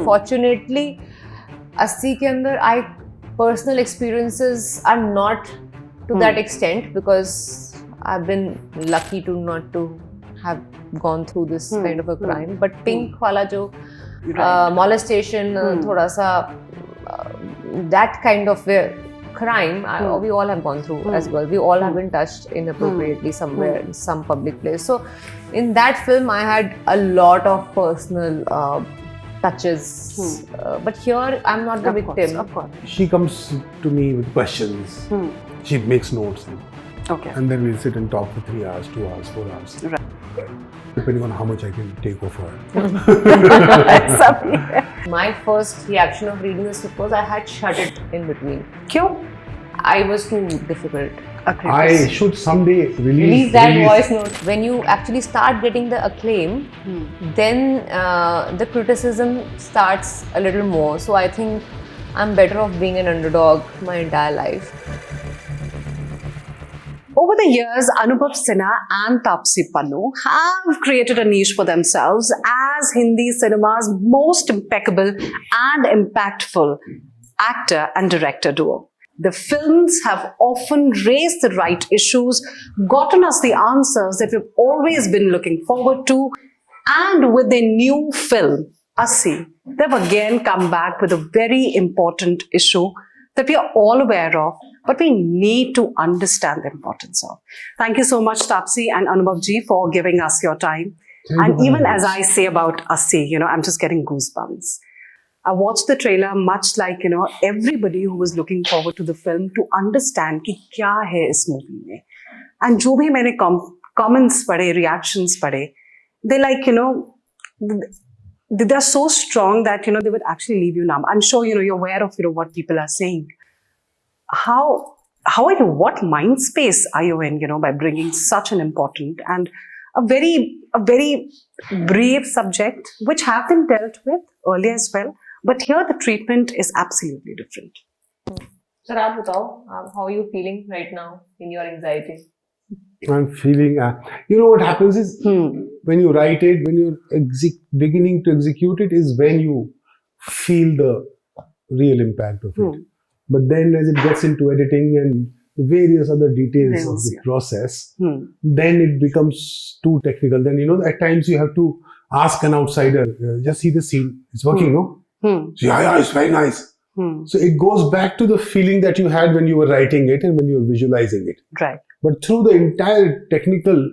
Unfortunately, Assi ke andar, personal experiences are not to that extent, because I've been lucky to not to have gone through this kind of a crime. But Pink wala jo molestation, thoda sa that kind of crime, we all have gone through as well. We all have been touched inappropriately somewhere in some public place. So in that film, I had a lot of personal touches. But here, I'm not the victim. Of course. She comes to me with questions. She makes notes. Okay. And then we'll sit and talk for 3 hours, 2 hours, 4 hours. Right. Depending on how much I can take of her. My first reaction of reading the script was I had shut it in between. Kyun? I was too difficult. I should someday release that voice note. When you actually start getting the acclaim, then the criticism starts a little more. So I think I'm better off being an underdog my entire life. Over the years, Anubhav Sinha and Taapsee Pannu have created a niche for themselves as Hindi cinema's most impeccable and impactful actor and director duo. The films have often raised the right issues, gotten us the answers that we've always been looking forward to, and with their new film, Assi, they've again come back with a very important issue that we are all aware of, but we need to understand the importance of. Thank you so much, Taapsee and Anubhav ji, for giving us your time. And even as I say about Assi, I'm just getting goosebumps. I watched the trailer much like, everybody who was looking forward to the film to understand ki kya hai is movie mein. And jo bhi maine comments padhe, reactions padhe, they like, they're so strong that, they would actually leave you numb. I'm sure, you're aware of, what people are saying. How are you, what mind space are you in, by bringing such an important and a very brave subject, which have been dealt with earlier as well. But here the treatment is absolutely different. Sir, aap batao, how are you feeling right now in your anxiety? I'm feeling, what happens is when you write it, when you're beginning to execute it, is when you feel the real impact of it. But then as it gets into editing and various other details of the process, then it becomes too technical. Then, at times you have to ask an outsider, just see the scene, it's working, no? So, yeah, it's very nice. So it goes back to the feeling that you had when you were writing it and when you were visualizing it. Right. But through the entire technical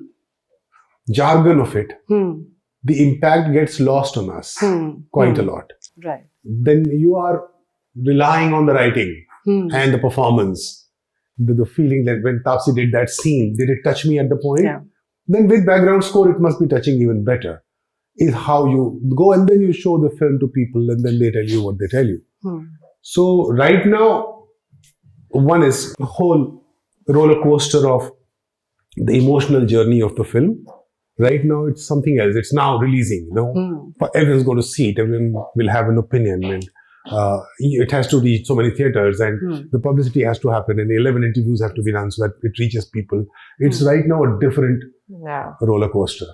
jargon of it, the impact gets lost on us quite a lot. Right. Then you are relying on the writing and the performance. The feeling that when Taapsee did that scene, did it touch me at the point? Yeah. Then with background score, it must be touching even better. Is how you go and then you show the film to people and then they tell you what they tell you. So right now, one is the whole roller coaster of the emotional journey of the film. Right now, it's something else. It's now releasing. Everyone's going to see it. Everyone will have an opinion, and it has to reach so many theaters, and the publicity has to happen, and 11 interviews have to be done so that it reaches people. It's right now a different roller coaster.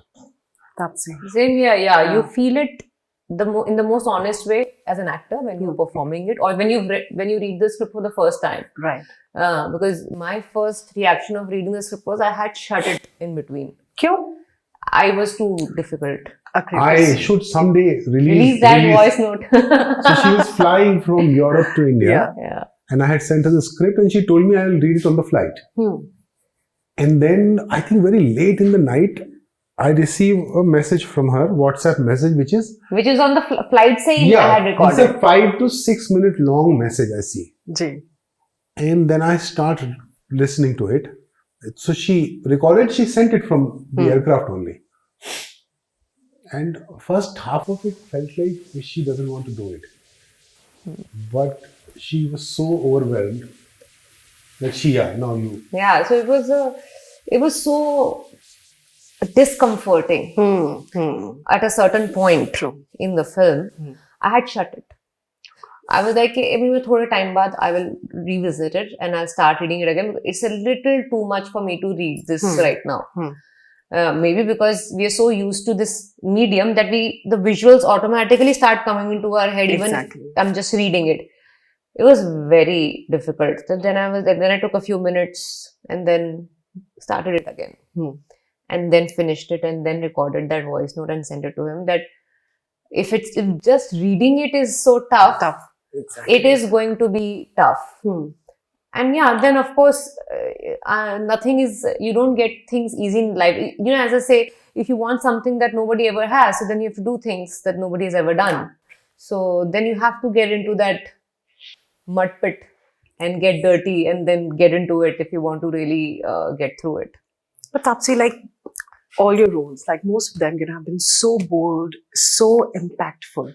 Same here, you feel it in the most honest way as an actor when you're performing it, or when you read the script for the first time. Right. Because my first reaction of reading the script was I had shut it in between. Kyun? I was too difficult. I should someday release that voice note. So she was flying from Europe to India. Yeah. And I had sent her the script and she told me I'll read it on the flight. And then I think very late in the night, I received a message from her, WhatsApp message, which is on the flight saying I had recorded. It's a 5 to 6 minute long message I see. And then I start listening to it. So she recorded, she sent it from the aircraft only. And first half of it felt like she doesn't want to do it. But she was so overwhelmed that so it was so discomforting at a certain point in the film. I had shut it. I was like, maybe thode time baad I will revisit it and I'll start reading it again. It's a little too much for me to read this right now. Maybe because we are so used to this medium that the visuals automatically start coming into our head, even if Exactly. I'm just reading it. It was very difficult. So then I took a few minutes and then started it again. And then finished it and then recorded that voice note and sent it to him. That if just reading it is so tough, Exactly. it is going to be tough. And yeah, then of course, nothing is, you don't get things easy in life. You know, as I say, if you want something that nobody ever has, so then you have to do things that nobody has ever done. So then you have to get into that mud pit and get dirty and then get into it if you want to really get through it. But Taapsee, like all your roles, like most of them, have been so bold, so impactful.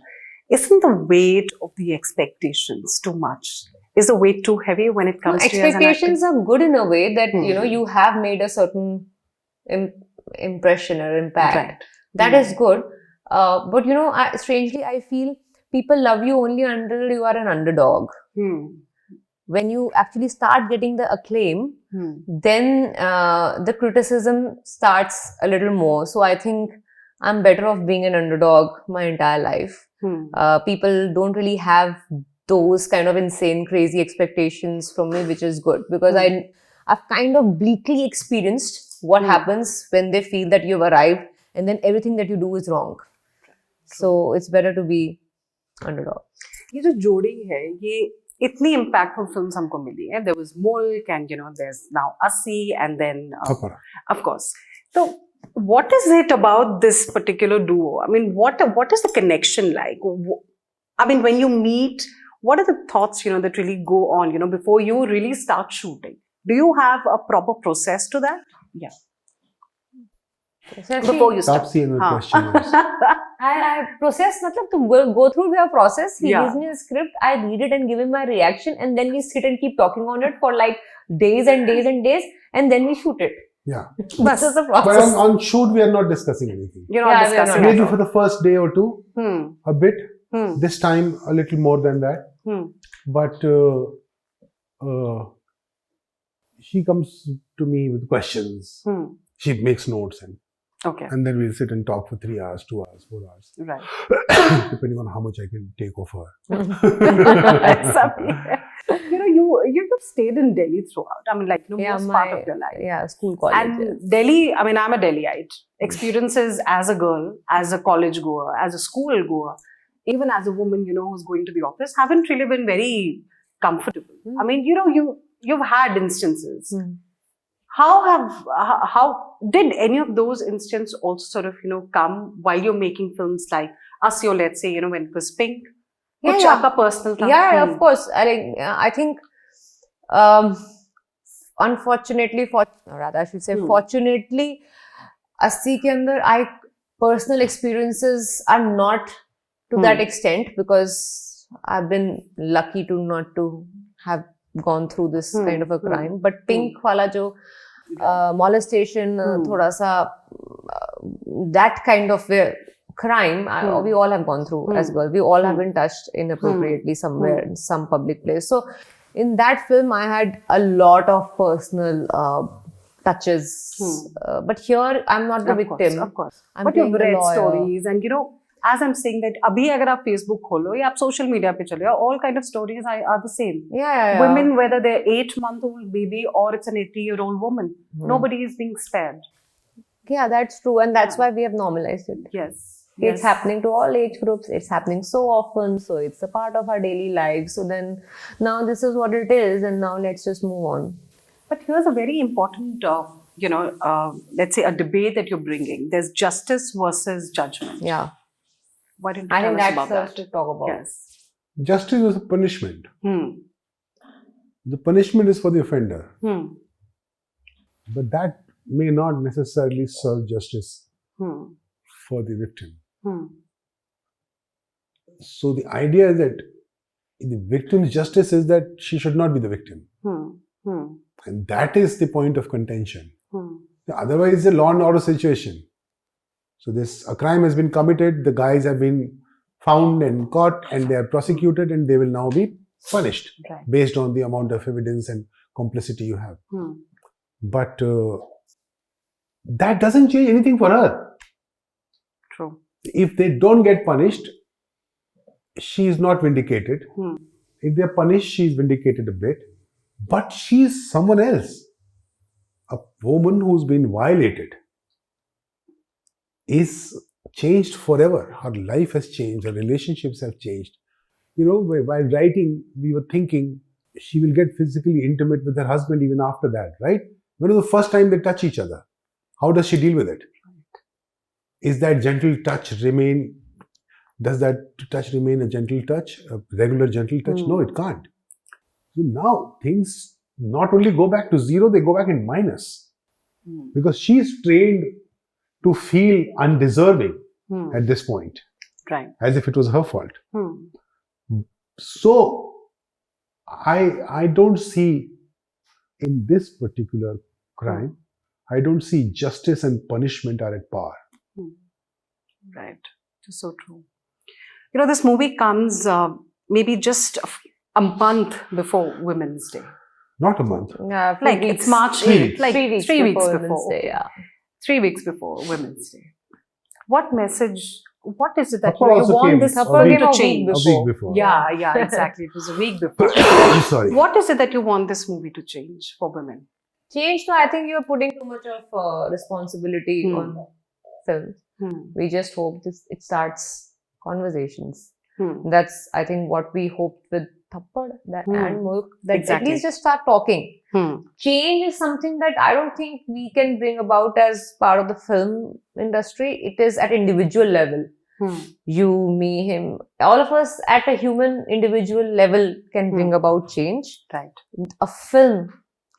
Isn't the weight of the expectations too much? Is the weight too heavy when it comes to expectations are good in a way that you have made a certain impression or impact. Right. That is good. But strangely, I feel people love you only until you are an underdog. When you actually start getting the acclaim, then the criticism starts a little more. So I think I'm better off being an underdog my entire life. People don't really have those kind of insane, crazy expectations from me, which is good, because I've kind of bleakly experienced what happens when they feel that you've arrived and then everything that you do is wrong. So it's better to be underdog. ये जो जोड़ी है, ये इतनी impactful films हमको मिली है. There was Mulk, and there's now Assi, and then of course. So what is it about this particular duo? I mean, what is the connection like? I mean, when you meet, what are the thoughts that really go on before you really start shooting? Do you have a proper process to that? Yeah. Before you start. I process, to go through your process. He gives me a script, I read it and give him my reaction, and then we sit and keep talking on it for like days and days and days, and then we shoot it. Yeah. This is the process. But on shoot, we are not discussing anything. You're not discussing. Maybe for the first day or two, a bit. This time, a little more than that. But she comes to me with questions. She makes notes, and then we'll sit and talk for 3 hours, 2 hours, 4 hours. Right. Depending on how much I can take of her. You've stayed in Delhi throughout. I mean, like, most part of your life. Yeah, school, college. And Delhi, I mean, I'm a Delhiite. Experiences as a girl, as a college goer, as a school goer, even as a woman, who's going to the office, haven't really been very comfortable. I mean, you've had instances. How did any of those instances also sort of, come while you're making films like Assi, or let's say, when it was Pink? Personal thing. Yeah, of course. I think, unfortunately, fortunately, Assi ke andar, personal experiences are not to that extent, because I've been lucky not to have gone through this kind of a crime. But Pink wala jo molestation, thoda sa that kind of crime, we all have gone through as girls. We all have been touched inappropriately somewhere in some public place. So in that film, I had a lot of personal touches. But here, I'm not the victim. Of course. But you've read stories, and as I'm saying that, abhi agar aap Facebook kholo ya aap social media pe chale, all kind of stories are the same. Yeah. Women, whether they're 8-month-old baby or it's an 80-year-old woman, nobody is being spared. Yeah, that's true, and that's why we have normalized it. Yes. It's happening to all age groups. It's happening so often, so it's a part of our daily life. So then, now this is what it is, and now let's just move on. But here's a very important, let's say a debate that you're bringing. There's justice versus judgment. Yeah. Why didn't you tell us about that? To talk about. Yes. Justice is a punishment. The punishment is for the offender. But that may not necessarily serve justice for the victim. So the idea is that the victim's justice is that she should not be the victim. And that is the point of contention. Otherwise, it's a law and order situation. So a crime has been committed, the guys have been found and caught, and they are prosecuted, and they will now be punished based on the amount of evidence and complicity you have. But that doesn't change anything for her. True. If they don't get punished, she is not vindicated. If they're punished, she's vindicated a bit. But she's someone else. A woman who's been violated is changed forever. Her life has changed. Her relationships have changed. You know, while writing, we were thinking she will get physically intimate with her husband even after that, right? When was the first time they touch each other? How does she deal with it? Is that gentle touch remain? Does that touch remain a gentle touch, a regular gentle touch? No, it can't. So now things not only go back to zero, they go back in minus. Because she's trained to feel undeserving at this point. Right. As if it was her fault. So, I don't see in this particular crime, I don't see justice and punishment are at par. Right. It's so true. You know, this movie comes maybe just a month before Women's Day. Not a month. Yeah, Like it's March 3 8th, like 3 weeks before. Women's Day, yeah. 3 weeks before Women's Day. What message, what is it that Thappa you also want came this a film week- to a week change? A week before. Yeah, exactly. It was a week before. Sorry. What is it that you want this movie to change for women? Change, no, I think you're putting too much of responsibility on films. We just hope it starts conversations. That's, I think, what we hoped with Thappad and Mulk, that Exactly. at least just start talking. Change is something that I don't think we can bring about as part of the film industry. It is at individual level. You, me, him, all of us at a human individual level can bring about change. Right. A film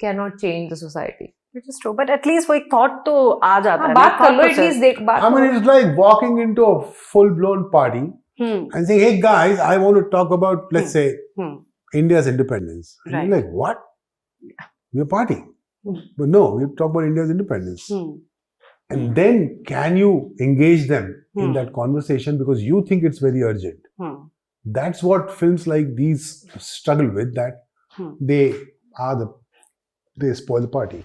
cannot change the society. Which is true. But at least वो एक thought तो आ जाता है. बात कर लो, Thought at least देख बात I mean, करो. it's like walking into a full-blown party and saying, hey guys, I want to talk about, let's say, India's independence. And Right. you're like, what? We're partying. But no, we talk about India's independence. And then can you engage them in that conversation because you think it's very urgent? That's what films like these struggle with, that they spoil the party.